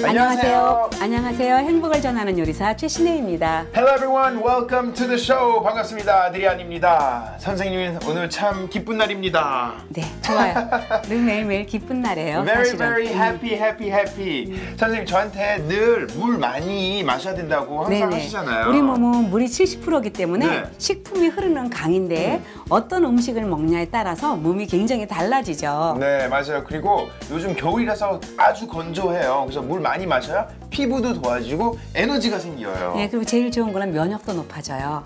안녕하세요. 안녕하세요. 행복을 전하는 요리사 최신혜입니다. Hello everyone, welcome to the show. 반갑습니다. 드리안입니다. 선생님 오늘 참 기쁜 날입니다. 네, 좋아요. 늘 매일매일 기쁜 날이에요. Very 사실은. very happy, happy, happy. 선생님 저한테 늘 물 많이 마셔야 된다고 항상 네네. 하시잖아요. 우리 몸은 물이 70%이기 때문에 네. 식품이 흐르는 강인데 어떤 음식을 먹냐에 따라서 몸이 굉장히 달라지죠. 네, 맞아요. 그리고 요즘 겨울이라서 아주 건조해요. 그래서 물 많이 마셔야 피부도 도와지고 에너지가 생겨요. 네, 그리고 제일 좋은 거는 면역도 높아져요.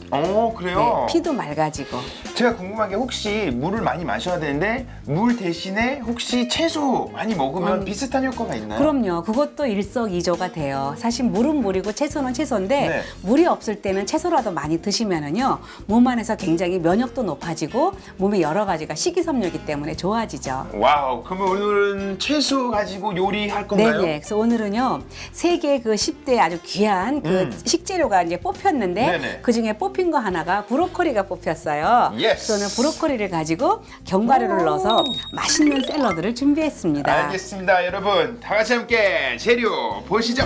그래요? 네, 피도 맑아지고. 제가 궁금한 게 혹시 물을 많이 마셔야 되는데 물 대신에 혹시 채소 많이 먹으면 비슷한 효과가 있나요? 그럼요. 그것도 일석이조가 돼요. 사실 물은 물이고 채소는 채소인데 네. 물이 없을 때는 채소라도 많이 드시면은요 몸 안에서 굉장히 면역도 높아지고 몸의 여러 가지가 식이섬유이기 때문에 좋아지죠. 와우, 그러면 오늘은 채소 가지고 요리할 건가요? 네네. 그래서 오늘은요 세계 그 10대 아주 귀한 그 식재료가 이제 뽑혔는데 네네. 그 중에 뽑힌 거 하나가 브로콜리가 뽑혔어요. Yes. 그래서 오늘 브로콜리를 가지고 견과류를 넣어서 맛있는 샐러드를 준비했습니다. 알겠습니다, 여러분. 다 같이 함께 재료 보시죠.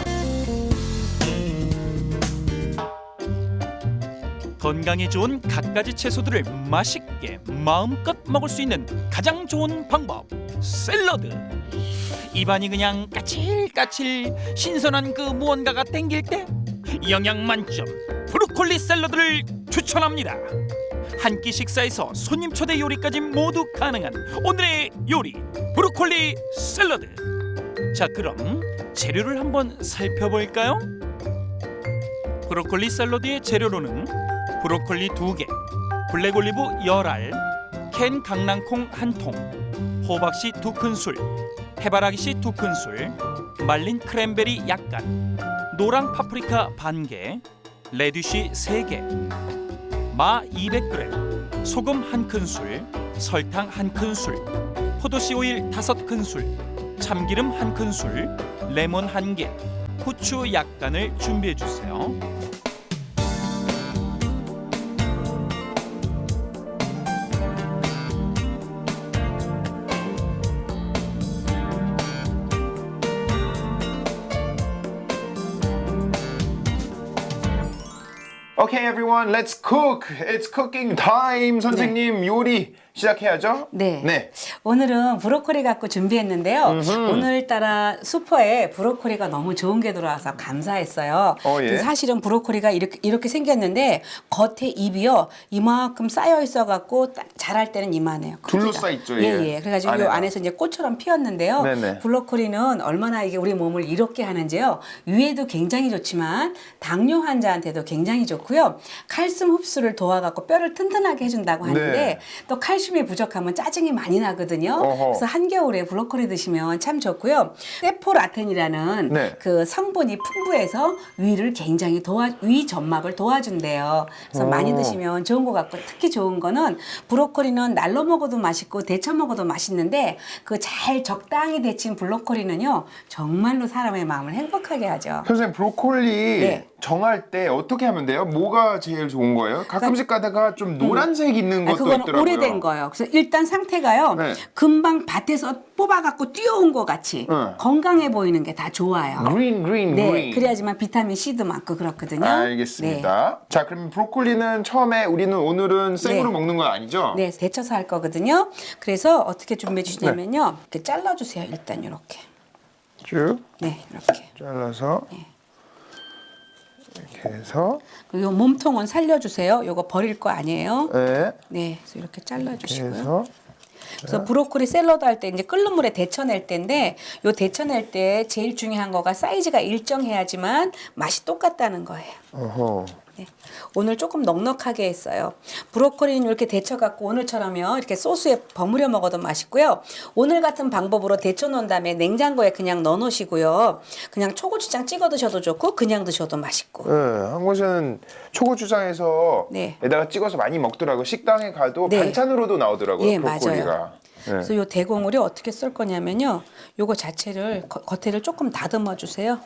건강에 좋은 갖가지 채소들을 맛있게 마음껏 먹을 수 있는 가장 좋은 방법 샐러드. 입안이 그냥 까칠까칠 신선한 그 무언가가 땡길 때 영양 만점 브로콜리 샐러드를 추천합니다. 한 끼 식사에서 손님 초대 요리까지 모두 가능한 오늘의 요리 브로콜리 샐러드. 자, 그럼 재료를 한번 살펴볼까요? 브로콜리 샐러드의 재료로는 브로콜리 2개, 블랙올리브 열알, 캔 강낭콩 1통, 호박씨 2큰술, 해바라기씨 2큰술, 말린 크랜베리 약간, 노랑 파프리카 반개, 레디쉬 3개, 마 200g, 소금 1큰술, 설탕 1큰술, 포도씨 오일 5큰술, 참기름 1큰술, 레몬 1개, 후추 약간을 준비해 주세요. Okay, everyone, let's cook. It's cooking time. 선생님 요리 시작해야죠? 네. 오늘은 브로콜리 갖고 준비했는데요. 오늘따라 슈퍼에 브로콜리가 너무 좋은 게 들어와서 감사했어요. 예. 근데 사실은 브로콜리가 이렇게 생겼는데 겉에 잎이요 이만큼 쌓여 있어갖고 자랄 때는 이만해요. 크기가. 둘러싸 있죠, 얘. 예. 그래가지고 이 안에가. 안에서 이제 꽃처럼 피었는데요. 네네. 브로콜리는 얼마나 이게 우리 몸을 이롭게 하는지요. 위에도 굉장히 좋지만 당뇨 환자한테도 굉장히 좋고요. 칼슘 흡수를 도와갖고 뼈를 튼튼하게 해준다고 하는데 네. 또 칼슘이 부족하면 짜증이 많이 나거든요. 어허. 그래서 한겨울에 브로콜리 드시면 참 좋고요. 세포라텐이라는 네. 그 성분이 풍부해서 위를 굉장히 위 점막을 도와준대요. 그래서 많이 드시면 좋은 것 같고 특히 좋은 거는 브로콜리는 날로 먹어도 맛있고 데쳐 먹어도 맛있는데 그 잘 적당히 데친 브로콜리는요 정말로 사람의 마음을 행복하게 하죠. 선생님 브로콜리 네. 정할 때 어떻게 하면 돼요? 뭐가 제일 좋은 거예요? 가끔씩 가다가 좀 노란색 있는 것도 그거는 있더라고요. 오래된 거예요. 그래서 일단 상태가요. 네. 금방 밭에서 뽑아갖고 뛰어온 것 같이 네. 건강해 보이는 게 다 좋아요. green. 네, 그래야지만 비타민 C도 많고 그렇거든요. 알겠습니다. 자, 그럼 브로콜리는 처음에 우리는 오늘은 생으로 네. 먹는 건 아니죠? 네, 데쳐서 할 거거든요. 그래서 어떻게 준비해 주시냐면요. 이렇게 잘라주세요. 일단 이렇게. 쭉 네, 이렇게. 잘라서 이렇게 해서 그리고 요 몸통은 살려주세요. 요거 버릴 거 아니에요. 네, 네, 그래서 이렇게 잘라주시고요. 해서 그래서 브로콜리 샐러드 할 때 이제 끓는 물에 데쳐낼 때인데 요 데쳐낼 때 제일 중요한 거가 사이즈가 일정해야지만 맛이 똑같다는 거예요. 어허. 네. 오늘 조금 넉넉하게 했어요. 브로콜리는 이렇게 데쳐갖고 오늘처럼요 이렇게 소스에 버무려 먹어도 맛있고요. 오늘 같은 방법으로 데쳐놓은 다음에 냉장고에 그냥 넣어놓으시고요. 그냥 초고추장 찍어 드셔도 좋고 그냥 드셔도 맛있고. 네, 한 곳은 초고추장에서 네. 에다가 찍어서 많이 먹더라고요. 식당에 가도 네. 반찬으로도 나오더라고요. 예, 브로콜리가. 맞아요. 그래서 요 대공을요 어떻게 쓸 거냐면요. 요거 자체를 겉에를 조금 다듬어 주세요.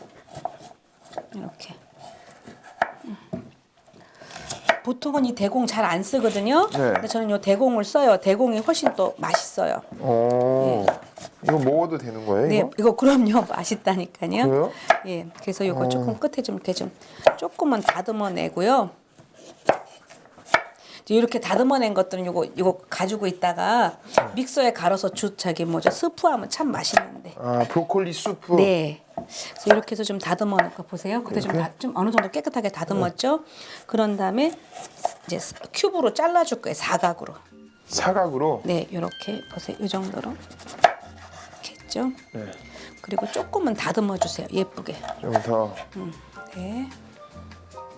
이렇게. 보통은 이 대공 잘 안 쓰거든요. 네. 근데 저는 이 대공을 써요. 대공이 훨씬 또 맛있어요. 오, 이거 먹어도 되는 거예요? 네, 이거 그럼요. 맛있다니까요. 그래요? 예, 그래서 이거 조금 끝에 좀 이렇게 좀 조금만 다듬어 내고요. 이렇게 다듬어낸 것들은 요거 가지고 있다가 믹서에 갈아서 스프하면 참 맛있는데. 아, 브로콜리 수프. 네. 그래서 이렇게 해서 좀 다듬어 놓고 보세요. 그때 좀 어느 정도 깨끗하게 다듬었죠. 그런 다음에 이제 큐브로 잘라줄 거예요. 사각으로. 사각으로? 네, 이렇게 보세요. 이 정도로. 이렇게 했죠. 네. 그리고 조금만 다듬어 주세요. 예쁘게. 좀 더. 네.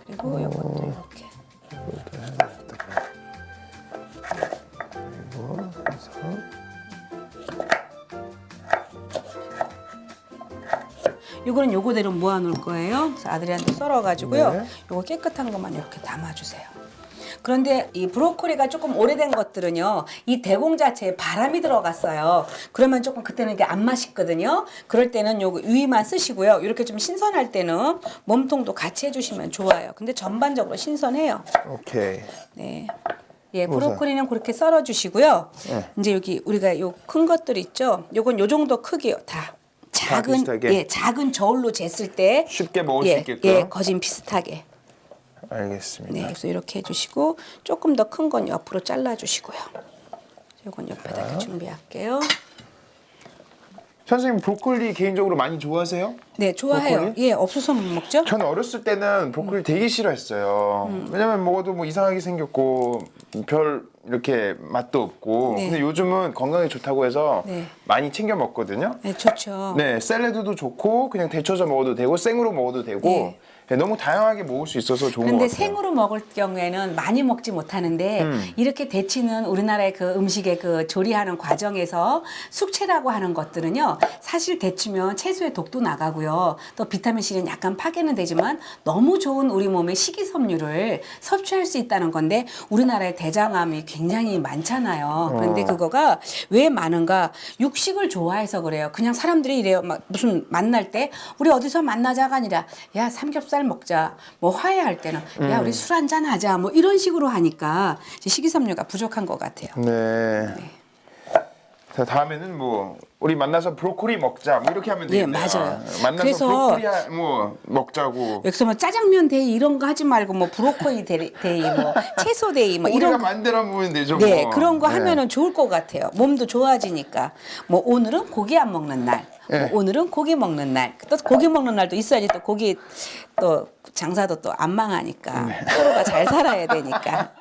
그리고 이것도 이렇게. 이것도 해야겠다. 그리고 해서. 이거는 요거대로 모아놓을 거예요. 그래서 아들이한테 썰어가지고요. 네. 요거 깨끗한 것만 이렇게 담아주세요. 그런데 이 브로콜리가 조금 오래된 것들은요, 이 대공 자체에 바람이 들어갔어요. 그러면 조금 그때는 이게 안 맛있거든요. 그럴 때는 요거 위만 쓰시고요. 이렇게 좀 신선할 때는 몸통도 같이 해주시면 좋아요. 근데 전반적으로 신선해요. 오케이. 네. 예, 브로콜리는 그렇게 썰어주시고요. 이제 여기 우리가 요 큰 것들 있죠. 요건 요 정도 크기요. 다 작은 비슷하게? 작은 저울로 쟀을 때 쉽게 먹을 수 있게끔? 예, 거진 비슷하게. 알겠습니다. 네, 그래서 이렇게 해주시고 조금 더 큰 건 옆으로 잘라주시고요. 요건 옆에다가 준비할게요. 선생님 브로콜리 개인적으로 많이 좋아하세요? 네, 좋아해요. 브로콜리? 예, 없어서 못 먹죠? 저는 어렸을 때는 브로콜리 되게 싫어했어요. 왜냐면 먹어도 뭐 이상하게 생겼고 별 이렇게 맛도 없고. 네. 근데 요즘은 건강에 좋다고 해서 네. 많이 챙겨 먹거든요. 네, 좋죠. 네, 샐러드도 좋고 그냥 데쳐서 먹어도 되고 생으로 먹어도 되고 네. 네, 너무 다양하게 먹을 수 있어서 좋은 것 그런데 같아요. 생으로 먹을 경우에는 많이 먹지 못하는데 이렇게 데치는 우리나라의 그 음식의 그 조리하는 과정에서 숙취라고 하는 것들은요, 사실 데치면 채소의 독도 나가고요, 또 비타민C는 약간 파괴는 되지만 너무 좋은 우리 몸의 식이섬유를 섭취할 수 있다는 건데, 우리나라의 대장암이 굉장히 많잖아요. 그런데 그거가 왜 많은가? 육식을 좋아해서 그래요. 그냥 사람들이 이래요. 막 무슨 만날 때 우리 어디서 만나자가 아니라, 야, 삼겹살 먹자. 뭐 화해할 때는 야, 우리 술 한잔 하자. 뭐 이런 식으로 하니까 이제 식이섬유가 부족한 것 같아요. 네. 자, 다음에는 뭐 우리 만나서 브로콜리 먹자. 뭐 이렇게 하면 예, 되겠네요. 맞아요. 만나서 그래서 브로콜리 뭐 먹자고. 여기서 뭐 짜장면 데이 이런 거 하지 말고 뭐 브로콜리 데이, 뭐 채소 데이 뭐 우리가 이런 거. 만들어 보면 되죠. 네, 뭐. 그런 거 네. 하면은 좋을 것 같아요. 몸도 좋아지니까. 뭐 오늘은 고기 안 먹는 날, 네. 뭐 오늘은 고기 먹는 날. 또 고기 먹는 날도 있어야지 또 고기 또 장사도 또 안 망하니까. 네. 서로가 잘 살아야 되니까.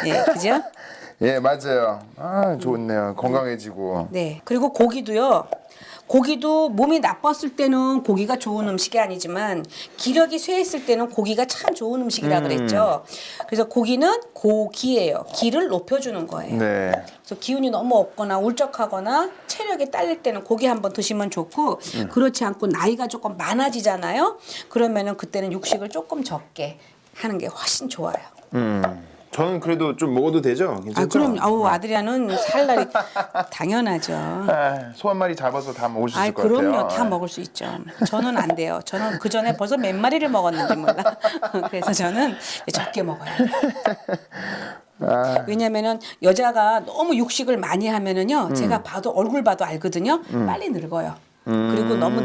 예, 그죠? 예, 맞아요. 아, 좋네요. 건강해지고. 네. 그리고 고기도요. 고기도 몸이 나빴을 때는 고기가 좋은 음식이 아니지만 기력이 쇠했을 때는 고기가 참 좋은 음식이라 그랬죠. 그래서 고기는 고기예요. 기를 높여주는 거예요. 네. 그래서 기운이 너무 없거나 울적하거나 체력이 딸릴 때는 고기 한번 드시면 좋고, 그렇지 않고 나이가 조금 많아지잖아요. 그러면은 그때는 육식을 조금 적게 하는 게 훨씬 좋아요. 저는 그래도 좀 먹어도 되죠? 괜찮죠? 아, 그럼 아드리아는 살 날이 당연하죠. 아, 소 한 마리 잡아서 다 먹을 수 있을 아이, 것 같아요. 그럼요. 다 먹을 수 있죠. 저는 안 돼요. 저는 그 전에 벌써 몇 마리를 먹었는지 몰라. 그래서 저는 적게 먹어요. 왜냐면은 여자가 너무 육식을 많이 하면은요, 제가 봐도 얼굴 봐도 알거든요. 빨리 늙어요. 그리고 너무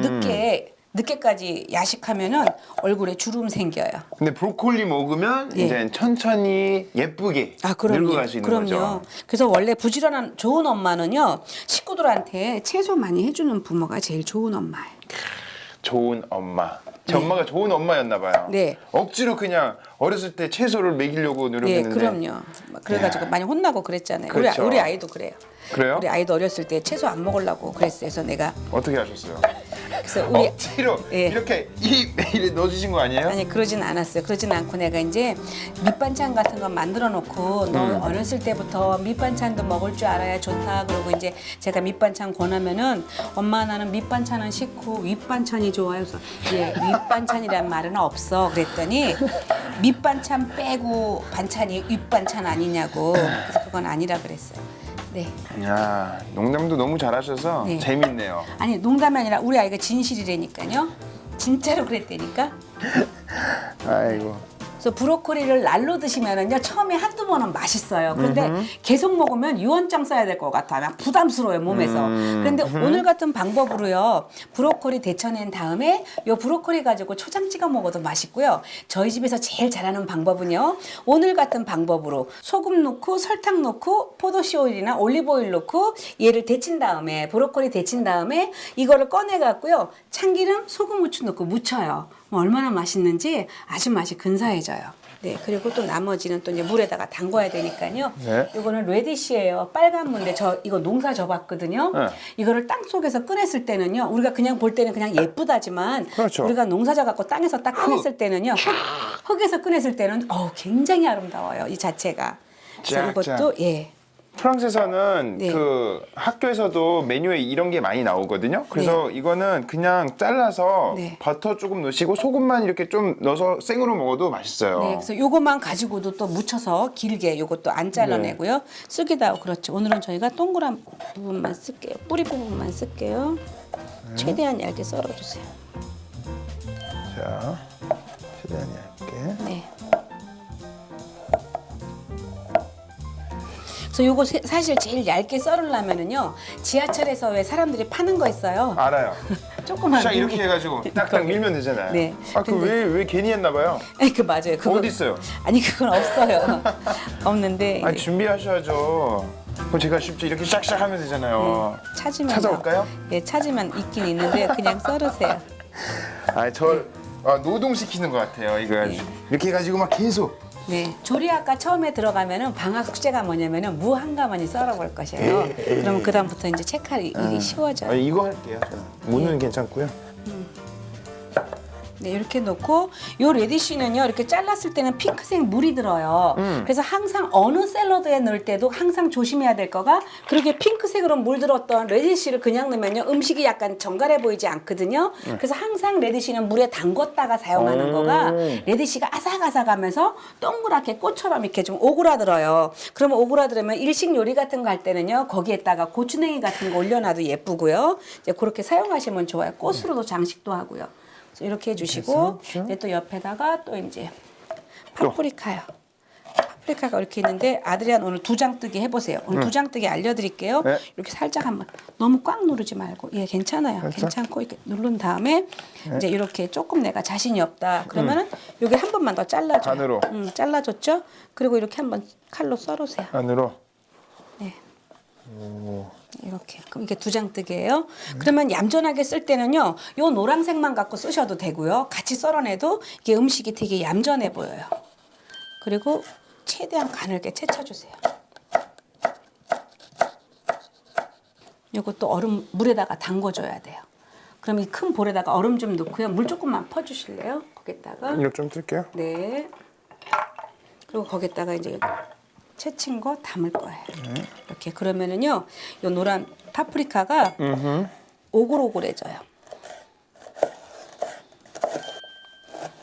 늦게까지 야식하면은 얼굴에 주름 생겨요. 근데 브로콜리 먹으면 예. 이제 천천히 예쁘게 아, 그럼요. 늙어갈 수 있는 그럼요. 거죠. 그래서 원래 부지런한 좋은 엄마는요, 식구들한테 채소 많이 해주는 부모가 제일 좋은 엄마예요. 좋은 엄마. 제 엄마가 좋은 엄마였나 봐요. 네. 억지로 그냥 어렸을 때 채소를 먹이려고 예, 노력했는데. 그럼요. 그래가지고 많이 혼나고 그랬잖아요. 그렇죠. 우리 아이도 그래요. 그래요? 우리 아이도 어렸을 때 채소 안 먹으려고 그랬어요. 그래서 내가 어떻게 하셨어요? 그래서 우리 억지로 예. 이렇게 이래 넣어주신 거 아니에요? 아니 그러진 않았어요. 그러진 않고 내가 이제 밑반찬 같은 거 만들어 놓고 너 어렸을 때부터 밑반찬도 먹을 줄 알아야 좋다. 그러고 이제 제가 밑반찬 권하면은 엄마 나는 밑반찬은 싫고 윗반찬이 좋아요. 그래서 예, 윗반찬이란 말은 없어. 그랬더니 밑반찬 빼고 반찬이 윗반찬 아니냐고. 그래서 그건 아니라 그랬어요. 네. 야, 농담도 너무 잘하셔서 네. 재밌네요. 아니 농담이 아니라 우리 아이가 진실이라니까요. 진짜로 그랬다니까. 아이고. 그래서 브로콜리를 날로 드시면은요 처음에 한두 번은 맛있어요. 그런데 계속 먹으면 유언장 써야 될 것 같아요. 막 부담스러워요 몸에서. 그런데 오늘 같은 방법으로요 브로콜리 데쳐낸 다음에 요 브로콜리 가지고 초장 찍어 먹어도 맛있고요. 저희 집에서 제일 잘하는 방법은요 오늘 같은 방법으로 소금 넣고 설탕 넣고 포도씨 오일이나 올리브 오일 넣고 얘를 데친 다음에 브로콜리 데친 다음에 이거를 꺼내 갖고요 참기름, 소금, 후추 넣고 무쳐요. 뭐 얼마나 맛있는지 아주 맛이 근사해져요. 네, 그리고 또 나머지는 또 이제 물에다가 담궈야 되니까요. 네. 이거는 레디시예요. 빨간 무인데 저 이거 농사 져봤거든요. 네. 이거를 땅 속에서 꺼냈을 때는요. 우리가 그냥 볼 때는 그냥 예쁘다지만 그렇죠. 우리가 농사 져갖고 땅에서 딱 꺼냈을 때는요. 흙에서 꺼냈을 때는 굉장히 아름다워요. 이 자체가. 그래서 쫙. 이것도 예. 프랑스에서는 네. 그 학교에서도 메뉴에 이런 게 많이 나오거든요. 그래서 이거는 그냥 잘라서 네. 버터 조금 넣으시고 소금만 이렇게 좀 넣어서 생으로 먹어도 맛있어요. 네, 그래서 요것만 가지고도 또 묻혀서 길게 요것도 안 잘라내고요. 쓰기도 하고 그렇죠. 오늘은 저희가 동그란 부분만 쓸게요. 뿌리 부분만 쓸게요. 최대한 얇게 썰어주세요. 자, 최대한 얇게. 네. 그래서 요거 사실 제일 얇게 썰으려면은요 지하철에서 왜 사람들이 파는 거 있어요. 알아요. 조그만 샥 이렇게 해가지고 딱딱 밀면 되잖아요. 네. 아, 그 왜 괜히 했나 봐요. 그 맞아요. 그거 어디 있어요? 아니 그건 없어요. 없는데 아니 준비하셔야죠. 그럼 제가 쉽지 이렇게 샥샥 하면 되잖아요. 찾으면 찾아올까요? 예, 찾으면 있긴 있는데 그냥 썰으세요. 노동시키는 것 같아요. 이거 이렇게 해가지고 막 계속. 네, 조리학과 처음에 들어가면은 방학 숙제가 뭐냐면은 무 한 가마니 썰어볼 것이에요. 그러면 그 다음부터 이제 체크할 일이 쉬워져요. 이거 할게요. 무는 괜찮고요. 네, 이렇게 놓고 요 레디쉬는요 이렇게 잘랐을 때는 핑크색 물이 들어요. 그래서 항상 어느 샐러드에 넣을 때도 항상 조심해야 될 거가 그렇게 핑크색으로 물들었던 레디쉬를 그냥 넣으면요 음식이 약간 정갈해 보이지 않거든요. 그래서 항상 레디쉬는 물에 담궜다가 사용하는 거가 레디쉬가 아삭아삭하면서 동그랗게 꽃처럼 이렇게 좀 오그라들어요. 그러면 오그라들으면 일식 요리 같은 거 할 때는요 거기에다가 고추냉이 같은 거 올려놔도 예쁘고요. 이제 그렇게 사용하시면 좋아요. 꽃으로도 장식도 하고요. 이렇게 해주시고 이제 또 옆에다가 또 이제 파프리카요. 파프리카가 이렇게 있는데 아드리안 오늘 두 장 뜨기 해보세요. 오늘 두 장 뜨기 알려드릴게요. 네. 이렇게 살짝 한번 너무 꽉 누르지 말고 예 괜찮아요. 살짝? 괜찮고 이렇게 누른 다음에 이제 이렇게 조금 내가 자신이 없다 그러면은 여기 한 번만 더 잘라줘요. 안으로. 잘라줬죠? 그리고 이렇게 한번 칼로 썰으세요. 안으로. 네. 이렇게 그럼 이게 두 장 뜨기예요. 그러면 얌전하게 쓸 때는요, 요 노란색만 갖고 쓰셔도 되고요. 같이 썰어내도 이게 음식이 되게 얌전해 보여요. 그리고 최대한 가늘게 채쳐주세요. 요것도 얼음 물에다가 담궈줘야 돼요. 그럼 이 큰 볼에다가 얼음 좀 넣고요. 물 조금만 퍼주실래요? 거기다가 이거 좀 뜰게요. 네. 그리고 거기다가 이제 채친 거 담을 거예요. 이렇게 그러면은요, 요 노란 파프리카가 오글오글해져요.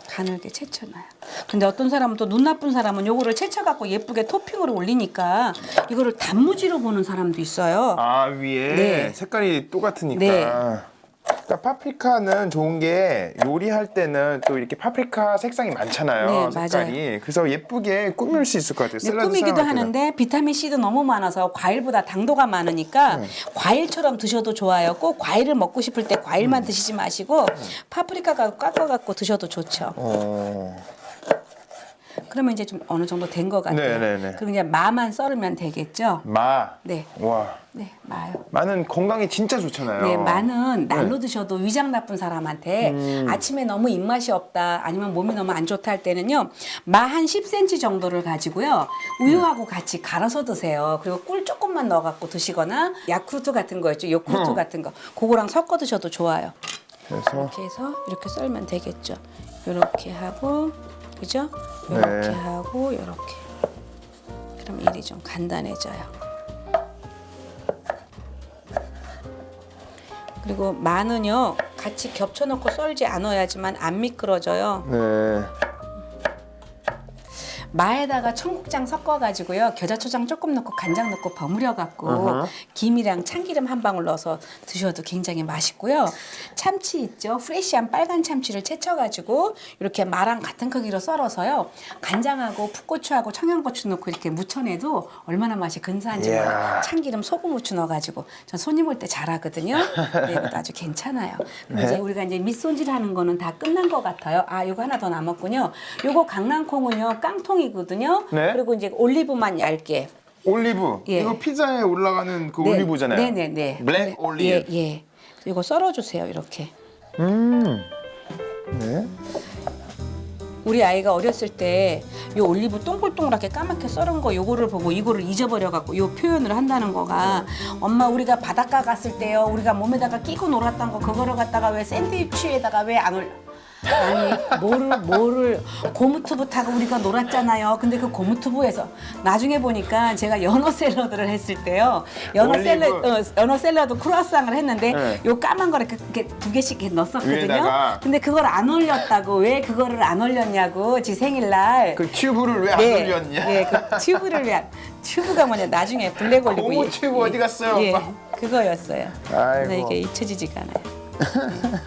가늘게 채쳐놔요. 근데 어떤 사람은 또 눈 나쁜 사람은 요거를 채쳐갖고 예쁘게 토핑으로 올리니까 이거를 단무지로 보는 사람도 있어요. 아 위에 네. 색깔이 똑같으니까. 네. 그러니까 파프리카는 좋은 게 요리할 때는 또 이렇게 파프리카 색상이 많잖아요. 네, 색깔이. 맞아요. 그래서 예쁘게 꾸밀 수 있을 것 같아요. 네, 샐러드 꾸미기도 사용할 때는. 하는데 비타민 C도 너무 많아서 과일보다 당도가 많으니까 과일처럼 드셔도 좋아요. 꼭 과일을 먹고 싶을 때 과일만 드시지 마시고 파프리카가 깎아갖고 드셔도 좋죠. 그러면 이제 좀 어느 정도 된 것 같아요. 네네네. 그럼 이제 마만 썰으면 되겠죠. 마. 네, 와. 네, 마요. 마는 건강에 진짜 좋잖아요. 네, 마는 날로 드셔도 위장 나쁜 사람한테 아침에 너무 입맛이 없다 아니면 몸이 너무 안 좋다 할 때는요 마 한 10cm 정도를 가지고요 우유하고 같이 갈아서 드세요. 그리고 꿀 조금만 넣어갖고 드시거나 야쿠르트 같은 거 있죠, 요구르트 같은 거 그거랑 섞어 드셔도 좋아요. 그래서 이렇게 해서 이렇게 썰면 되겠죠. 이렇게 하고 그죠? 이렇게 네. 하고 이렇게. 그럼 일이 좀 간단해져요. 그리고 마는요 같이 겹쳐놓고 썰지 않아야지만 안 미끄러져요. 네. 마에다가 청국장 섞어가지고요. 겨자초장 조금 넣고 간장 넣고 버무려갖고 김이랑 참기름 한 방울 넣어서 드셔도 굉장히 맛있고요. 참치 있죠? 프레시한 빨간 참치를 채쳐가지고 이렇게 마랑 같은 크기로 썰어서요. 간장하고 풋고추하고 청양고추 넣고 이렇게 무쳐내도 얼마나 맛이 근사한지 몰라요. 이야. 참기름 소금 후추 넣어가지고 전 손님 올 때 잘하거든요. 네, 이것도 아주 괜찮아요. 그럼 이제 우리가 이제 밑손질하는 거는 다 끝난 것 같아요. 아, 이거 하나 더 남았군요. 요거 강낭콩은요 깡통이거든요. 네. 그리고 이제 올리브만 얇게. 올리브. 예. 이거 피자에 올라가는 그 네, 올리브잖아요. 네네네. 블랙 올리브. 예, 예. 이거 썰어주세요. 이렇게. 네. 우리 아이가 어렸을 때 요 올리브 동글동글하게 까맣게 썰은 거 요거를 보고 이거를 잊어버려 갖고 요 표현을 한다는 거가 엄마 우리가 바닷가 갔을 때요 우리가 몸에다가 끼고 놀았던 거 그거를 갖다가 왜 샌드위치에다가 왜 안 올려 아니 뭐를 고무튜브 타고 우리가 놀았잖아요. 근데 그 고무튜브에서 나중에 보니까 제가 연어 샐러드를 했을 때요 연어 샐러드 크루아상을 했는데 네. 요 까만 거를 이렇게 두 개씩 이렇게 넣었었거든요. 위에다가. 근데 그걸 안 올렸다고 왜 그거를 안 올렸냐고 지 생일날 그 튜브를 왜 안 올렸냐? 네, 그 튜브를 왜 튜브가 뭐냐 나중에 블랙 올리브 고무 튜브 어디 갔어요, 예, 엄마? 그거였어요. 아이고. 근데 이게 잊혀지지가 않아요. 네.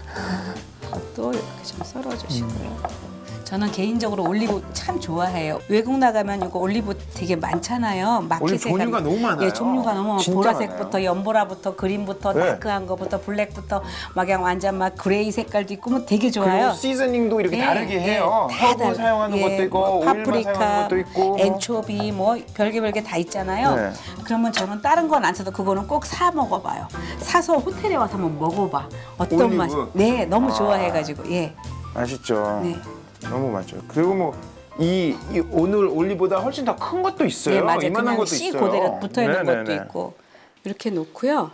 또 이렇게 좀 썰어주시고요. 저는 개인적으로 올리브 참 좋아해요. 외국 나가면 이거 올리브 되게 많잖아요. 마켓에 종류가 가면. 너무 많아요. 예, 종류가 너무 진짜 보라색부터 많아요. 연보라부터 그린부터 네. 다크한 거부터 블랙부터 막 그냥 완전 막 그레이 색깔도 있고 뭐 되게 좋아요. 그리고 시즈닝도 이렇게 다르게 해요. 다 허브 달라요. 사용하는 것도 있고 뭐 오일만 파프리카, 사용하는 것도 있고. 엔초비 뭐 별게 다 있잖아요. 네. 그러면 저는 다른 건 안 사도 그거는 꼭 사 먹어봐요. 사서 호텔에 와서 한번 먹어봐. 어떤 올리브? 맛이? 네, 너무 좋아해가지고 예. 맛있죠. 네. 너무 맛죠. 그리고 뭐 이 오늘 올리보다 훨씬 더 큰 것도 있어요. 네, 맞아요. 이만한 그냥 것도 씨 있어요. 그대로 붙어 있는 것도 네네네. 있고 이렇게 놓고요.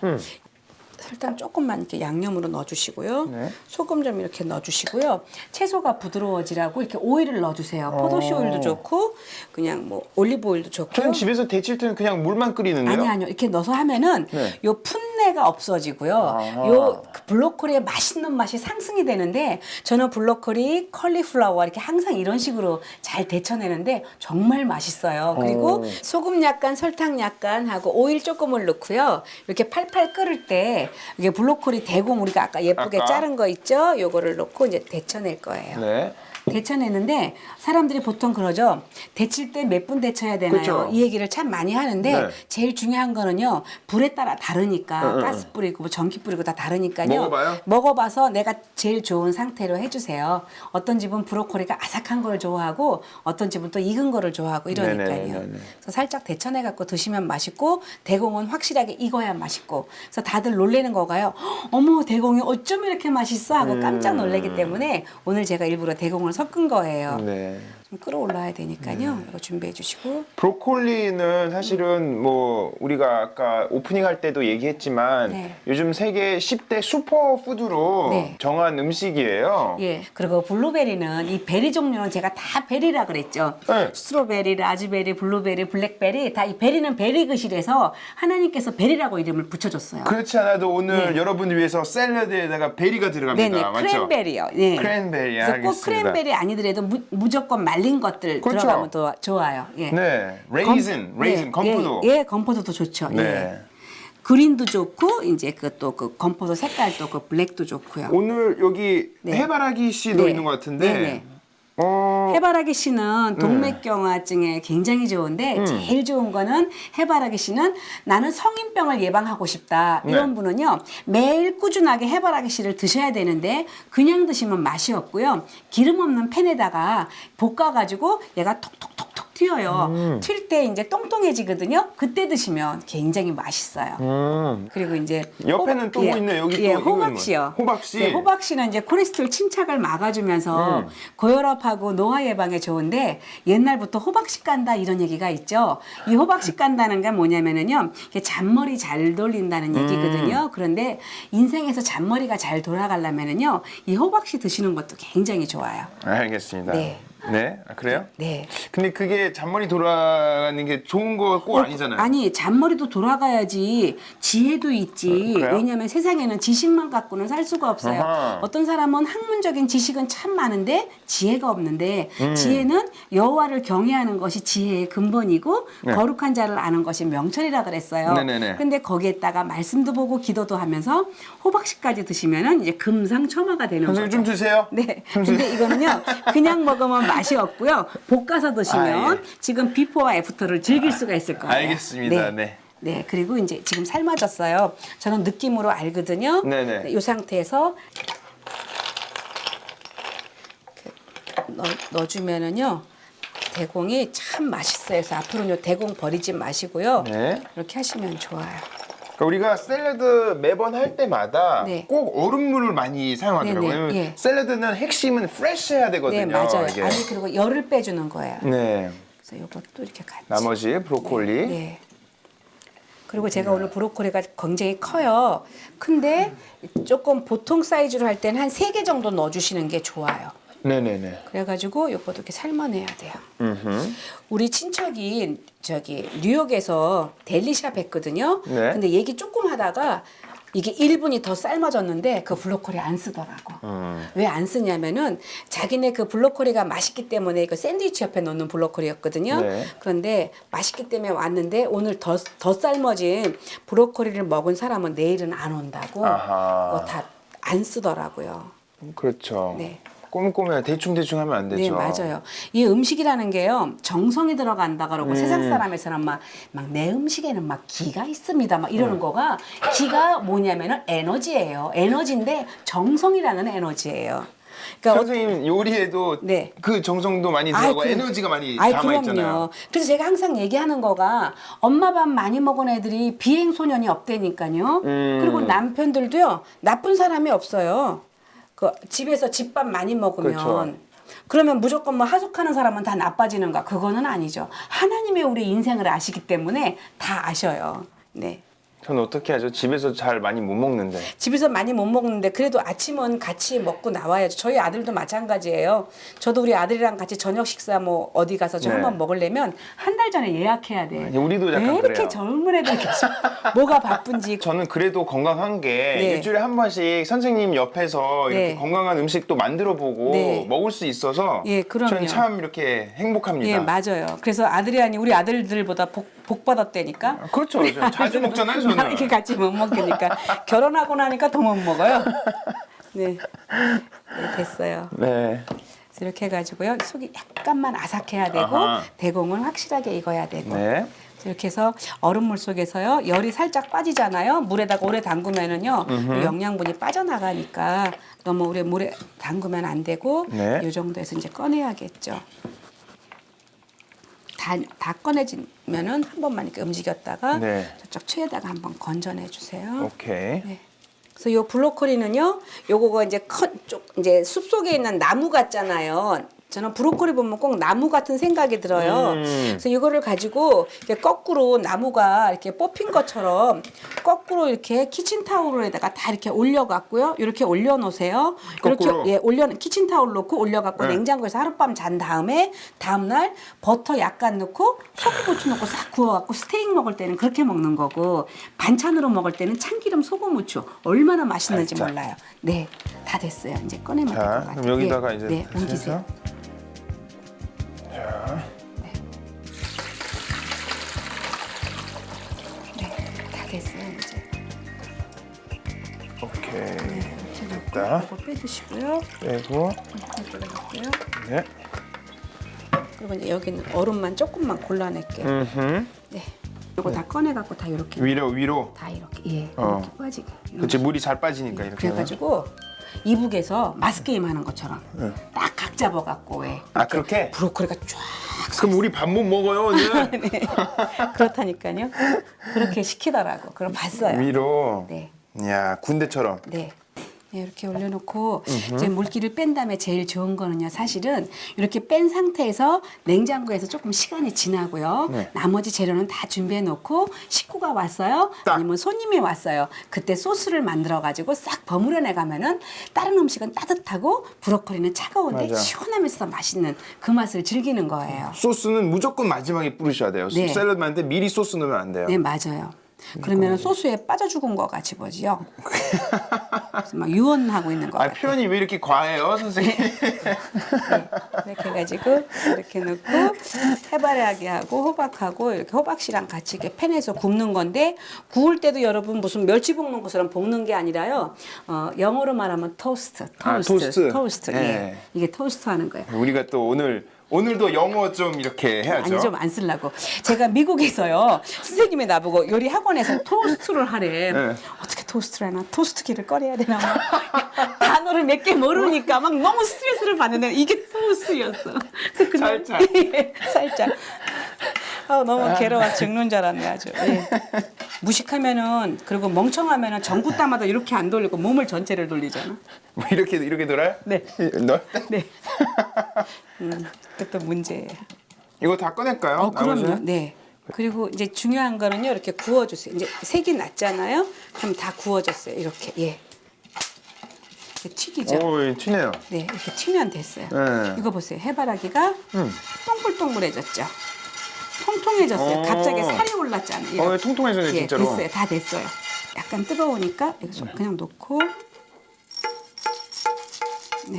설탕 조금만 이렇게 양념으로 넣어주시고요. 네. 소금 좀 이렇게 넣어주시고요. 채소가 부드러워지라고 이렇게 오일을 넣어주세요. 포도씨 오일도 좋고 그냥 뭐 올리브 오일도 좋고. 저는 집에서 데칠 때는 그냥 물만 끓이는데요. 아니요. 이렇게 넣어서 하면은 네. 요 풋내가 없어지고요. 아하. 요 블로콜리의 맛있는 맛이 상승이 되는데 저는 블로콜리, 컬리플라워 이렇게 항상 이런 식으로 잘 데쳐내는데 정말 맛있어요. 그리고 소금 약간, 설탕 약간 하고 오일 조금을 넣고요. 이렇게 팔팔 끓을 때 이게 블로콜리 대공 우리가 아까 예쁘게 아까? 자른 거 있죠? 요거를 넣고 이제 데쳐낼 거예요. 네. 데쳐내는데 사람들이 보통 그러죠. 데칠 때 몇 분 데쳐야 되나요? 그쵸. 이 얘기를 참 많이 하는데 네. 제일 중요한 거는요. 불에 따라 다르니까 가스 뿌리고 뭐 전기 뿌리고 다 다르니까요. 먹어봐요? 먹어봐서 내가 제일 좋은 상태로 해주세요. 어떤 집은 브로콜리가 아삭한 걸 좋아하고 어떤 집은 또 익은 거를 좋아하고 이러니까요. 네네네네. 그래서 살짝 데쳐내 갖고 드시면 맛있고 대공은 확실하게 익어야 맛있고 그래서 다들 놀래는 거가요. 어머 대공이 어쩜 이렇게 맛있어 하고 깜짝 놀라기 때문에 오늘 제가 일부러 대공을 섞은 거예요. 네. 좀 끌어올라야 되니까요. 이거 준비해 주시고. 브로콜리는 사실은 뭐 우리가 아까 오프닝 할 때도 얘기했지만 네. 요즘 세계 10대 슈퍼푸드로 네. 정한 음식이에요. 예. 그리고 블루베리는 이 베리 종류는 제가 다 베리라 그랬죠. 네. 스트로베리, 라즈베리, 블루베리, 블랙베리 다 이 베리는 베리그실에서 하나님께서 베리라고 이름을 붙여줬어요. 그렇지 않아도 오늘 네. 여러분을 위해서 샐러드에다가 베리가 들어갑니다. 네네. 맞죠? 크랜베리요. 네. 크랜베리, 그래서 꼭 알겠습니다. 크랜베리 아니더라도 무조건 말린 것들 그렇죠. 들어가면 더 좋아요. 예. 네. 레이즌, 네, 건포도. 예, 건포도도 좋죠. 네. 예. 그린도 좋고 이제 그 또 그 건포도 색깔도 그 블랙도 좋고요. 오늘 여기 네. 해바라기 씨도 네. 있는 것 같은데. 네네. 어, 해바라기 씨는 동맥경화증에 굉장히 좋은데 제일 좋은 거는 해바라기 씨는 나는 성인병을 예방하고 싶다 이런 네. 분은요 매일 꾸준하게 해바라기 씨를 드셔야 되는데 그냥 드시면 맛이 없고요 기름 없는 팬에다가 볶아가지고 얘가 톡톡톡톡 튀어요. 튈 때 이제 똥똥해지거든요. 그때 드시면 굉장히 맛있어요. 그리고 이제 옆에는 또 뭐 있네요. 여기 또 예, 이거는 호박씨요. 뭐예요? 호박씨. 네, 호박씨는 이제 콜레스테롤 침착을 막아주면서 고혈압하고 노화 예방에 좋은데 옛날부터 호박씨 깐다 이런 얘기가 있죠. 이 호박씨 깐다는 게 뭐냐면은요, 이게 잔머리 잘 돌린다는 얘기거든요. 그런데 인생에서 잔머리가 잘 돌아가려면은요, 이 호박씨 드시는 것도 굉장히 좋아요. 알겠습니다. 네. 네, 아, 그래요? 네. 근데 그게 잔머리 돌아가는 게 좋은 거 꼭 아니잖아요. 아니 잔머리도 돌아가야지 지혜도 있지. 그래요? 왜냐하면 세상에는 지식만 갖고는 살 수가 없어요. 아하. 어떤 사람은 학문적인 지식은 참 많은데 지혜가 없는데 지혜는 여호와를 경외하는 것이 지혜의 근본이고 네. 거룩한 자를 아는 것이 명철이라 그랬어요. 네네네. 근데 거기에다가 말씀도 보고 기도도 하면서 호박씨까지 드시면은 이제 금상첨화가 되는 거죠. 선생님 좀 드세요. 네. 근데 이거는요, 그냥 먹으면 맛이 없고요. 볶아서 드시면 아, 예. 지금 비포와 애프터를 즐길 수가 있을 거예요. 알겠습니다. 네. 네, 그리고 이제 지금 삶아졌어요. 저는 느낌으로 알거든요. 네네. 이 상태에서 넣어주면은요, 대공이 참 맛있어요. 그래서 앞으로는 요 대공 버리지 마시고요. 네. 이렇게 하시면 좋아요. 그러니까 우리가 샐러드 매번 할 때마다 네. 꼭 얼음물을 많이 사용하더라고요. 네네, 왜냐면 예. 샐러드는 핵심은 프레시해야 되거든요. 네, 맞아요. 이게. 아니, 그리고 열을 빼주는 거예요. 네. 그래서 이것도 이렇게 같이. 나머지 브로콜리. 네. 그리고 제가 오늘 브로콜리가 굉장히 커요. 근데 조금 보통 사이즈로 할 때는 한 3개 정도 넣어주시는 게 좋아요. 네네네. 그래가지고 이것도 이렇게 삶아내야 돼요. 음흠. 우리 친척이 저기 뉴욕에서 델리샵 했거든요. 네. 근데 얘기 조금 하다가 이게 1분이 더 삶아졌는데 그 브로콜리 안 쓰더라고. 왜 안 쓰냐면은 자기네 그 브로콜리가 맛있기 때문에 그 샌드위치 옆에 넣는 브로콜리였거든요. 네. 그런데 맛있기 때문에 왔는데 오늘 더 삶아진 브로콜리를 먹은 사람은 내일은 안 온다고. 아하. 그거 다 안 쓰더라고요. 그렇죠. 네. 꼼꼼해. 대충대충 하면 안 되죠. 네, 맞아요. 이 음식이라는 게요, 정성이 들어간다 그러고 세상 사람에서는 막 내 음식에는 막 기가 있습니다. 막 이러는 거가 기가 뭐냐면은 에너지예요. 에너지인데 정성이라는 에너지예요. 그러니까 선생님 요리에도 네. 그 정성도 많이 아이, 들어가고 그- 에너지가 많이 아이, 담아있잖아요. 그럼요. 그래서 제가 항상 얘기하는 거가 엄마 밥 많이 먹은 애들이 비행 소년이 없다니까요. 그리고 남편들도요 나쁜 사람이 없어요. 그 집에서 집밥 많이 먹으면 그렇죠. 그러면 무조건 뭐 하숙하는 사람은 다 나빠지는가? 그거는 아니죠. 하나님의 우리 인생을 아시기 때문에 다 아셔요. 네. 저는 어떻게 하죠? 집에서 잘 많이 못 먹는데. 집에서 많이 못 먹는데 그래도 아침은 같이 먹고 나와야죠. 저희 아들도 마찬가지예요. 저도 우리 아들이랑 같이 저녁 식사 뭐 어디 가서 좀 네. 한번 먹으려면 한 달 전에 예약해야 돼. 아니, 우리도 약간 왜 이렇게 그래요. 젊은 애들 계시 뭐가 바쁜지. 저는 그래도 건강한 게 네. 일주일에 한 번씩 선생님 옆에서 이렇게 네. 건강한 음식도 만들어 보고 네. 먹을 수 있어서 예, 그럼요. 저는 참 이렇게 행복합니다. 예, 맞아요. 그래서 아들이 아니 우리 아들들보다 복 받았다니까. 그렇죠. 저 자주 먹잖아요, 저는. 이렇게 같이 못 먹으니까 결혼하고 나니까 더 못 먹어요. 네. 네, 됐어요. 네. 그래서 이렇게 해가지고요. 속이 약간만 아삭해야 되고 아하. 대공은 확실하게 익어야 되고. 네. 그래서 이렇게 해서 얼음물 속에서요. 열이 살짝 빠지잖아요. 물에다가 오래 담그면은요. 영양분이 빠져나가니까 너무 오래 물에 담그면 안 되고 네. 이 정도에서 이제 꺼내야겠죠. 다 꺼내지면은 한 번만 이렇게 움직였다가 네. 저쪽 최에다가 한번 건져내 주세요. 오케이. 네. 그래서 요 브로콜리는요, 요거가 이제 이제 숲 속에 있는 나무 같잖아요. 저는 브로콜리 보면 꼭 나무 같은 생각이 들어요. 그래서 이거를 가지고 이렇게 거꾸로 나무가 이렇게 뽑힌 것처럼 거꾸로 이렇게 키친타올에다가 다 이렇게 올려갖고요. 이렇게 올려놓으세요. 거꾸로? 이렇게 키친타올 놓고 올려갖고 네. 냉장고에서 하룻밤 잔 다음에 다음날 버터 약간 넣고 소금후추 넣고 싹 구워갖고 스테이크 먹을 때는 그렇게 먹는 거고 반찬으로 먹을 때는 참기름 소금후추 얼마나 맛있는지 살짝. 몰라요. 네, 다 됐어요. 이제 꺼내면 될 것 자, 같아요. 그럼 여기다가 네, 이제 네, 옮기세요. 해서. 자, 네, 다 됐어요. 이제. 오케이. 이렇게 됐다. 넣고 이거 빼주시고요. 빼고. 이렇게 넣을게요. 네. 그리고 이제 여기는 얼음만 조금만 골라낼게요. 음흠. 네, 이거 다 꺼내갖고 다 이렇게 위로. 다 이렇게 이렇게 어. 빠지게. 그치, 물이 잘 빠지니까 이렇게. 그래가지고 이북에서 마스 게임 하는 것처럼 딱 각 잡아갖고 왜 아, 그렇게? 브로콜리가 쫙 그럼 우리 밥 못 먹어요, 오늘? 네. 그렇다니까요. 그렇게 시키더라고. 그럼 봤어요. 위로. 네, 야, 군대처럼. 네. 네, 이렇게 올려놓고 이제 물기를 뺀 다음에 제일 좋은 거는요. 사실은 이렇게 뺀 상태에서 냉장고에서 조금 시간이 지나고요. 네. 나머지 재료는 다 준비해 놓고 식구가 왔어요. 딱. 아니면 손님이 왔어요. 그때 소스를 만들어 가지고 싹 버무려 내 가면은 다른 음식은 따뜻하고 브로콜리는 차가운데 맞아. 시원하면서 맛있는 그 맛을 즐기는 거예요. 소스는 무조건 마지막에 뿌리셔야 돼요. 네. 샐러드 만들 때 미리 소스 넣으면 안 돼요. 네, 맞아요. 그러면 소스에 빠져 죽은 거 같이 보지요. 그래서 막 유언하고 있는 거 아, 같아요. 표현이 왜 이렇게 과해요, 선생님? 이렇게 해가지고 이렇게 넣고 해바라기 하고 호박하고 이렇게 호박씨랑 같이 이렇게 팬에서 굽는 건데 구울 때도 여러분 무슨 멸치 볶는 것처럼 볶는 게 아니라요. 영어로 말하면 토스트. 토스트. 예. 네. 이게 토스트 하는 거예요. 우리가 또 오늘도 영어 좀 이렇게 해야죠. 아니 좀 안 쓰려고. 제가 미국에서요 선생님이 나보고 요리 학원에서 토스트를 하래. 네. 어떻게 토스트를 하나? 토스트기를 꺼내야 되나? 막 단어를 몇 개 모르니까 막 너무 스트레스를 받는데 이게 토스트였어. 그래서 그냥 살짝. 살짝. 너무 괴로워 죽는 줄 알았네 아주. 예. 무식하면은 그리고 멍청하면은 전구 따마다 이렇게 안 돌리고 몸을 전체를 돌리잖아. 뭐 이렇게 돌아요? 네. 너? 네. 그것도 문제예요. 이거 다 꺼낼까요? 그럼요. 나머지는? 네. 그리고 이제 중요한 거는요. 이렇게 구워주세요. 이제 색이 났잖아요. 그럼 다 구워졌어요. 이렇게 예. 이렇게 튀기죠. 오, 예, 튀네요. 네, 이렇게 튀면 됐어요. 네. 이거 보세요. 해바라기가 동글동글해졌죠. 통통해졌어요. 오. 갑자기 살이 올랐잖아요. 예, 통통해지네, 예, 진짜로. 됐어요. 다 됐어요. 약간 뜨거우니까 여기서 그냥 놓고 네.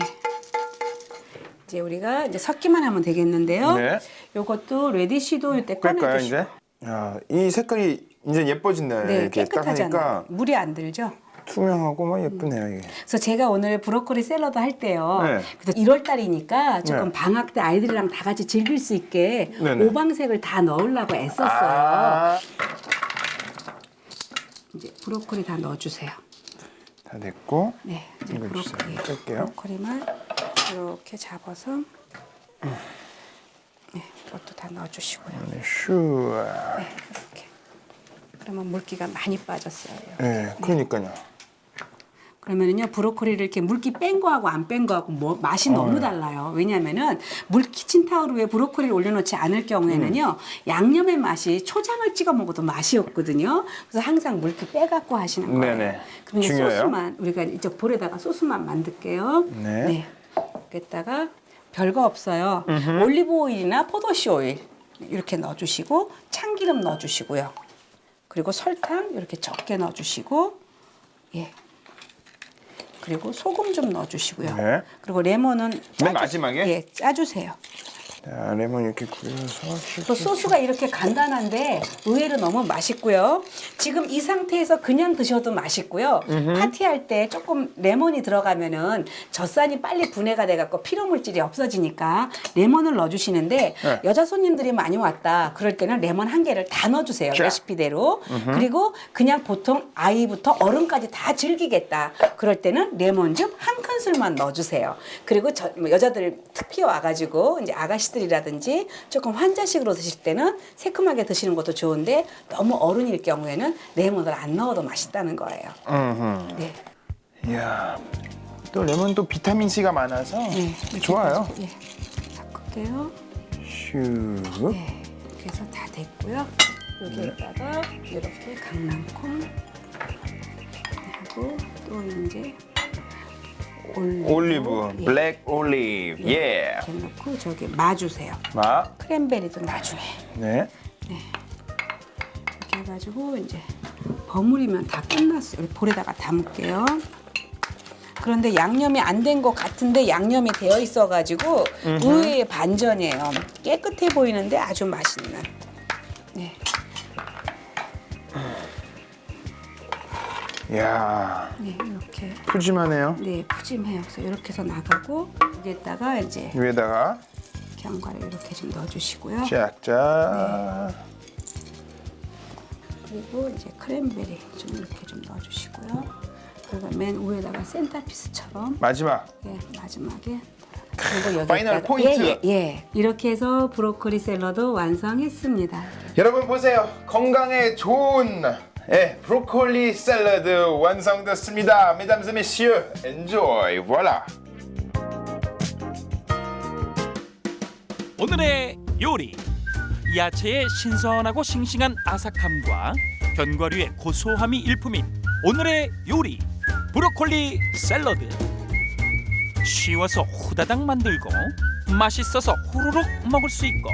이제 우리가 이제 섞기만 하면 되겠는데요. 네. 요것도 레디쉬도 이때 그럴까요, 꺼내주시고. 이제? 야, 이 색깔이 이제 예뻐진다. 네, 이렇게 딱 깨끗하잖아요. 하니까 물이 안 들죠. 투명하고 막 예쁘네요, 이게. 그래서 제가 오늘 브로콜리 샐러드 할 때요. 네. 그래서 1월 달이니까 조금 네. 방학 때 아이들이랑 다 같이 즐길 수 있게 네네. 오방색을 다 넣으려고 애썼어요. 아, 이제 브로콜리 다 넣어주세요. 다 됐고. 네, 이제 이거 주세요. 브로콜리, 뺄게요. 브로콜리만 이렇게 잡아서 네, 이것도 다 넣어주시고요. 네, 슈. 네, 이렇게. 그러면 물기가 많이 빠졌어요. 네, 그러니까요. 그러면은요 브로콜리를 이렇게 물기 뺀 거하고 안 뺀 거하고 맛이 너무 달라요. 왜냐하면은 물 키친타올 위에 브로콜리를 올려놓지 않을 경우에는요 양념의 맛이 초장을 찍어 먹어도 맛이 없거든요. 그래서 항상 물기 빼갖고 하시는 거예요. 네네. 그럼 이제 중요해요. 소스만 우리가 이쪽 볼에다가 소스만 만들게요. 네. 여기다가 별거 없어요. 올리브 오일이나 포도씨 오일 이렇게 넣어주시고 참기름 넣어주시고요. 그리고 설탕 이렇게 적게 넣어주시고 예. 그리고 소금 좀 넣어주시고요. 네. 그리고 레몬은 맨 마지막에? 예, 짜주세요. 자, 레몬 이렇게 굴려서. 또 소스가 이렇게 간단한데 의외로 너무 맛있고요. 지금 이 상태에서 그냥 드셔도 맛있고요. 파티할 때 조금 레몬이 들어가면은 젖산이 빨리 분해가 돼갖고 피로 물질이 없어지니까 레몬을 넣어주시는데 네. 여자 손님들이 많이 왔다 그럴 때는 레몬 한 개를 다 넣어주세요. 자. 레시피대로. 그리고 그냥 보통 아이부터 어른까지 다 즐기겠다 그럴 때는 레몬즙 한 큰술만 넣어주세요. 그리고 여자들 특히 와가지고 이제 아가씨들이라든지 조금 환자식으로 드실 때는 새콤하게 드시는 것도 좋은데 너무 어른일 경우에는 레몬을 안 넣어도 맛있다는 거예요. 네. 이야, 또 레몬 또 비타민 C가 많아서 네. 좋아요. 예. 섞을게요. 슈. 네. 이렇게 해서 다 됐고요. 여기에다가 이렇게 강낭콩 하고 또 이제 올리브, 예. 블랙 올리브. 예. 이렇게 넣고 저기 마주세요. 마. 크랜베리도 나중에 네. 이렇게 해가지고 이제 버무리면 다 끝났어요. 볼에다가 담을게요. 그런데 양념이 안 된 것 같은데 양념이 되어 있어가지고 의외의 반전이에요. 깨끗해 보이는데 아주 맛있는. 네. 이야, 네, 이렇게. 푸짐하네요. 네, 푸짐해요. 그래서 이렇게 해서 나가고 여기에다가 이제 위에다가 견과류 이렇게 좀 넣어주시고요. 쫙쫙. 그리고 이제 크랜베리 좀 이렇게 좀 넣어주시고요. 그리고 맨 위에다가 센터피스처럼 마지막. 예, 마지막에 그리고 여기다가 파이널 포인트. 예. 이렇게 해서 브로콜리 샐러드 완성했습니다. 여러분 보세요. 건강에 좋은 네, 브로콜리 샐러드 완성됐습니다. Mesdames et messieurs, enjoy. Voilà. 오늘의 요리. 야채의 신선하고 싱싱한 아삭함과 견과류의 고소함이 일품인 오늘의 요리. 브로콜리 샐러드. 쉬워서 후다닥 만들고 맛있어서 후루룩 먹을 수 있고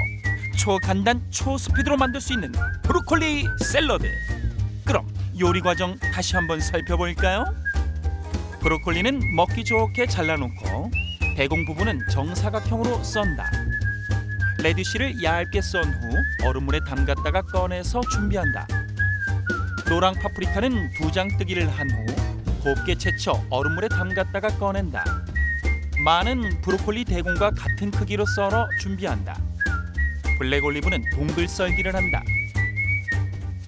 초간단 초스피드로 만들 수 있는 브로콜리 샐러드. 그럼 요리 과정 다시 한번 살펴볼까요? 브로콜리는 먹기 좋게 잘라놓고 대공 부분은 정사각형으로 썬다. 레디쉬를 얇게 썬 후 얼음물에 담갔다가 꺼내서 준비한다. 노랑 파프리카는 2장 뜨기를 한 후 곱게 채쳐 얼음물에 담갔다가 꺼낸다. 마는 브로콜리 대공과 같은 크기로 썰어 준비한다. 블랙 올리브는 동글 썰기를 한다.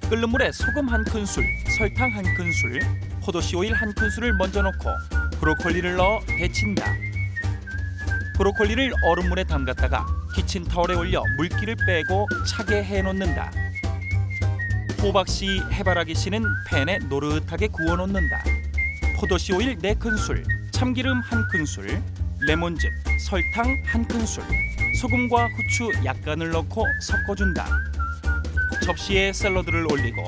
끓는 물에 소금 1큰술, 설탕 1큰술, 포도씨 오일 1큰술을 먼저 넣고 브로콜리를 넣어 데친다. 브로콜리를 얼음물에 담갔다가 키친타월에 올려 물기를 빼고 차게 해놓는다. 호박씨, 해바라기씨는 팬에 노릇하게 구워놓는다. 포도씨 오일 4큰술, 참기름 1큰술, 레몬즙, 설탕 1큰술, 소금과 후추 약간을 넣고 섞어준다. 접시에 샐러드를 올리고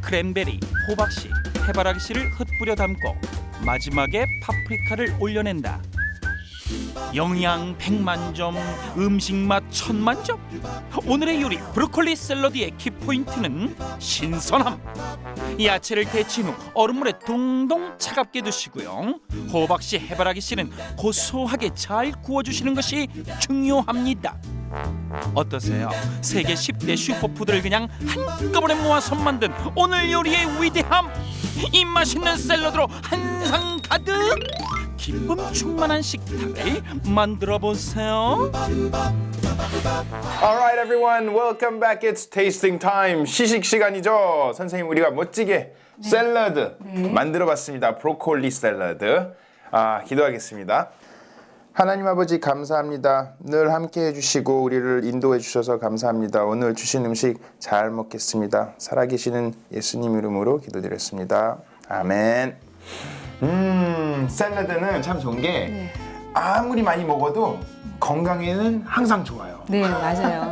크랜베리, 호박씨, 해바라기씨를 흩뿌려 담고 마지막에 파프리카를 올려낸다. 영양 100만점, 음식 맛 1000만점. 오늘의 요리 브로콜리 샐러드의 키포인트는 신선함. 야채를 데친 후 얼음물에 동동 차갑게 두시고요. 호박씨, 해바라기씨는 고소하게 잘 구워주시는 것이 중요합니다. 어떠세요? 세계 10대 슈퍼푸드를 그냥 한꺼번에 모아서 만든 오늘 요리의 위대함. 이 맛있는 샐러드로 한상 가득 기쁨 충만한 식탁을 만들어 보세요. Alright everyone, welcome back. It's tasting time. 시식 시간이죠. 선생님 우리가 멋지게 샐러드 만들어봤습니다. 브로콜리 샐러드. 기도하겠습니다. 하나님 아버지 감사합니다. 늘 함께 해주시고 우리를 인도해 주셔서 감사합니다. 오늘 주신 음식 잘 먹겠습니다. 살아계시는 예수님 이름으로 기도드렸습니다. 아멘. 샐러드는 참 좋은 게 아무리 많이 먹어도 건강에는 항상 좋아요. 네, 맞아요.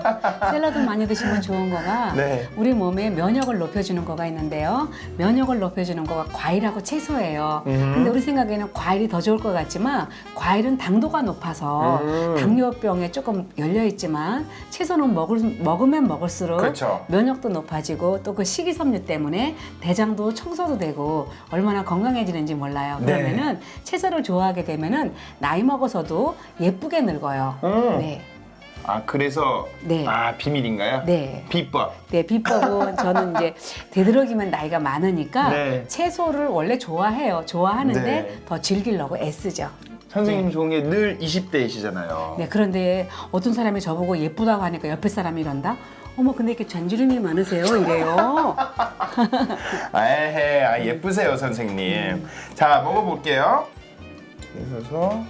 샐러드 많이 드시면 좋은 거가 네. 우리 몸에 면역을 높여주는 거가 있는데요. 면역을 높여주는 거가 과일하고 채소예요. 근데 우리 생각에는 과일이 더 좋을 것 같지만 과일은 당도가 높아서 당뇨병에 조금 열려있지만 채소는 먹으면 먹을수록 그렇죠. 면역도 높아지고 또 그 식이섬유 때문에 대장도 청소도 되고 얼마나 건강해지는지 몰라요. 네. 그러면은 채소를 좋아하게 되면은 나이 먹어서도 예쁘게 늙어요. 네. 그래서 네. 비밀인가요? 네. 비법. 네, 비법은 저는 이제 되도록이면 나이가 많으니까 네. 채소를 원래 좋아해요. 좋아하는데 네. 더 즐기려고 애쓰죠. 선생님 좋은 게 늘 20대이시잖아요. 네, 그런데 어떤 사람이 저보고 예쁘다고 하니까 옆에 사람이 이런다? 어머, 근데 이렇게 잔주름이 많으세요? 이래요. 에헤, 예쁘세요 선생님. 자, 먹어볼게요. 그래서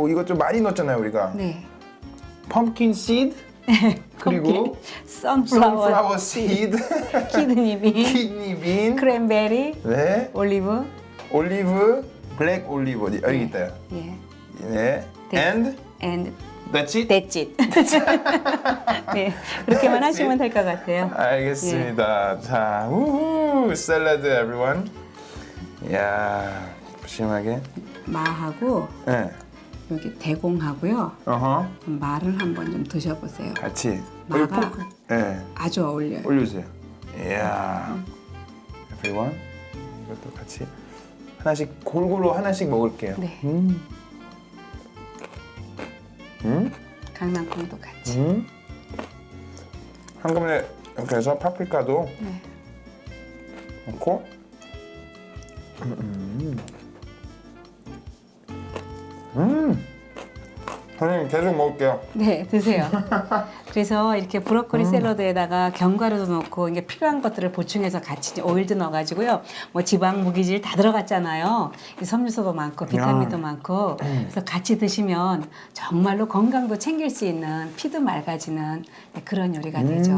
이거 좀 많이 넣었잖아요 우리가. 네. 펌킨 씨드 그리고 선플라워, 선플라워 씨드, 키드니 빈, 키드니 빈, 크랜베리, 네, 올리브. 올리브, 블랙 올리브 여기 있다요. 예. 네, 네. and that's it. That's it. 네, 그렇게만 That's 하시면 it. 될 것 같아요. 알겠습니다. 자, 우후, 샐러드 everyone. 야, 푸짐하게. 마하고 네. 여기 대공하고요. 어허. 마를 한번 좀 드셔보세요. 같이. 마가 여기 포크. 네. 아주 어울려요. 올려주세요. 이야. everyone. 이것도 같이 하나씩 골고루 하나씩 먹을게요. 네. 강낭콩도 같이. 한꺼번에 이렇게 해서 파프리카도 네. 넣고 선생님 계속 먹을게요. 네, 드세요. 그래서 이렇게 브로콜리 샐러드에다가 견과류도 넣고 이게 필요한 것들을 보충해서 같이 이제 오일도 넣어가지고요. 뭐 지방, 무기질 다 들어갔잖아요. 이 섬유소도 많고 비타민도 많고 그래서 같이 드시면 정말로 건강도 챙길 수 있는 피도 맑아지는 그런 요리가 되죠.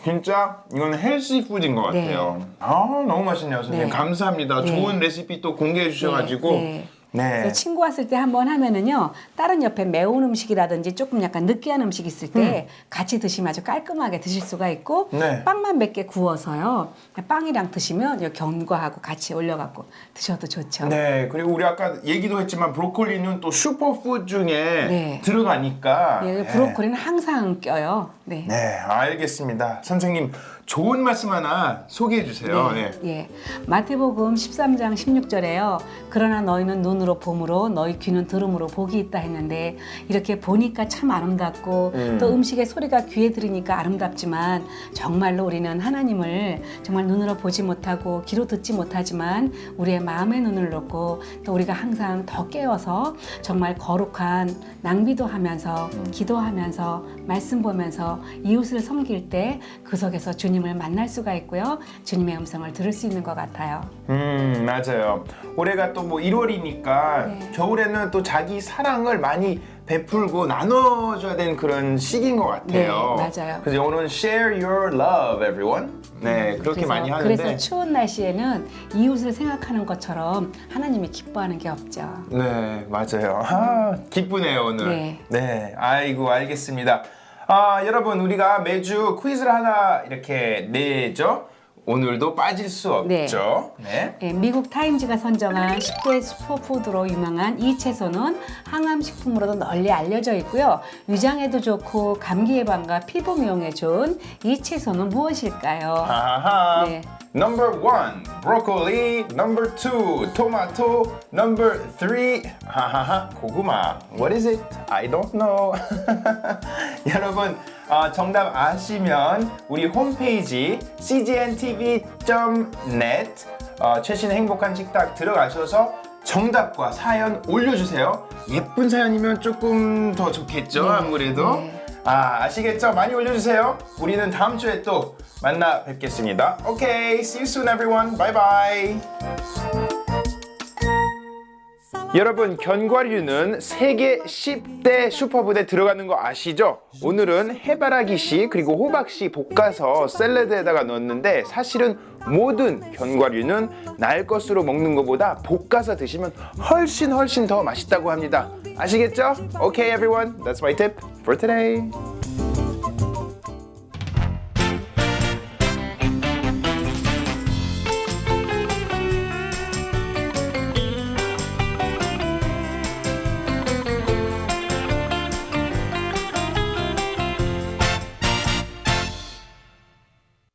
진짜 이거는 헬시 푸드인 것 네. 같아요. 아 너무 맛있네요, 선생님. 네. 감사합니다. 네. 좋은 레시피 또 공개해 주셔가지고. 네. 네. 그래서 친구 왔을 때 한번 하면은요, 다른 옆에 매운 음식이라든지 조금 약간 느끼한 음식 있을 때 같이 드시면 아주 깔끔하게 드실 수가 있고, 네. 빵만 몇 개 구워서요, 빵이랑 드시면 이 견과하고 같이 올려갖고 드셔도 좋죠. 네, 그리고 우리 아까 얘기도 했지만 브로콜리는 또 슈퍼푸드 중에 네. 들어가니까. 예, 브로콜리는 항상 껴요. 네. 네, 알겠습니다. 선생님 좋은 말씀 하나 소개해 주세요. 네. 예. 마태복음 13장 16절에요. 그러나 너희는 눈으로 봄으로 너희 귀는 들음으로 복이 있다 했는데 이렇게 보니까 참 아름답고 또 음식의 소리가 귀에 들으니까 아름답지만 정말로 우리는 하나님을 정말 눈으로 보지 못하고 귀로 듣지 못하지만 우리의 마음의 눈을 놓고 또 우리가 항상 더 깨어서 정말 거룩한 낭비도 하면서 기도하면서 말씀 보면서 이웃을 섬길 때 그 속에서 주님을 만날 수가 있고요. 주님의 음성을 들을 수 있는 것 같아요. 맞아요. 올해가 또 뭐 1월이니까 네. 겨울에는 또 자기 사랑을 많이 베풀고 나눠줘야 되는 그런 시기인 것 같아요. 네, 맞아요. 그래서 오늘은 share your love, everyone. 네, 그렇게 그래서, 많이 하는데. 그래서 추운 날씨에는 이웃을 생각하는 것처럼 하나님이 기뻐하는 게 없죠. 네, 맞아요. 아, 기쁘네요, 오늘. 네. 네, 아이고, 알겠습니다. 여러분, 우리가 매주 퀴즈를 하나 이렇게 내죠. 오늘도 빠질 수 없죠. 네. 네, 미국 타임즈가 선정한 10대 슈퍼푸드로 유명한 이 채소는 항암식품으로도 널리 알려져 있고요. 위장에도 좋고 감기 예방과 피부 미용에 좋은 이 채소는 무엇일까요? 아하. 네. Number 1, broccoli. Number 2, tomato. Number 3, 하하하, 고구마. What is it? I don't know. 여러분, 정답 아시면 우리 홈페이지 cgntv.net 최신 행복한 식탁 들어가셔서 정답과 사연 올려주세요. 예쁜 사연이면 조금 더 좋겠죠, 아무래도. 네. 아시겠죠? 많이 올려주세요. 우리는 다음 주에 또 만나 뵙겠습니다. Okay, see you soon everyone. Bye bye. 여러분, 견과류는 세계 10대 슈퍼푸드에 들어가는 거 아시죠? 오늘은 해바라기씨 그리고 호박씨 볶아서 샐러드에다가 넣었는데 사실은 모든 견과류는 날 것으로 먹는 것보다 볶아서 드시면 훨씬 더 맛있다고 합니다. 아시겠죠? Okay everyone, that's my tip for today.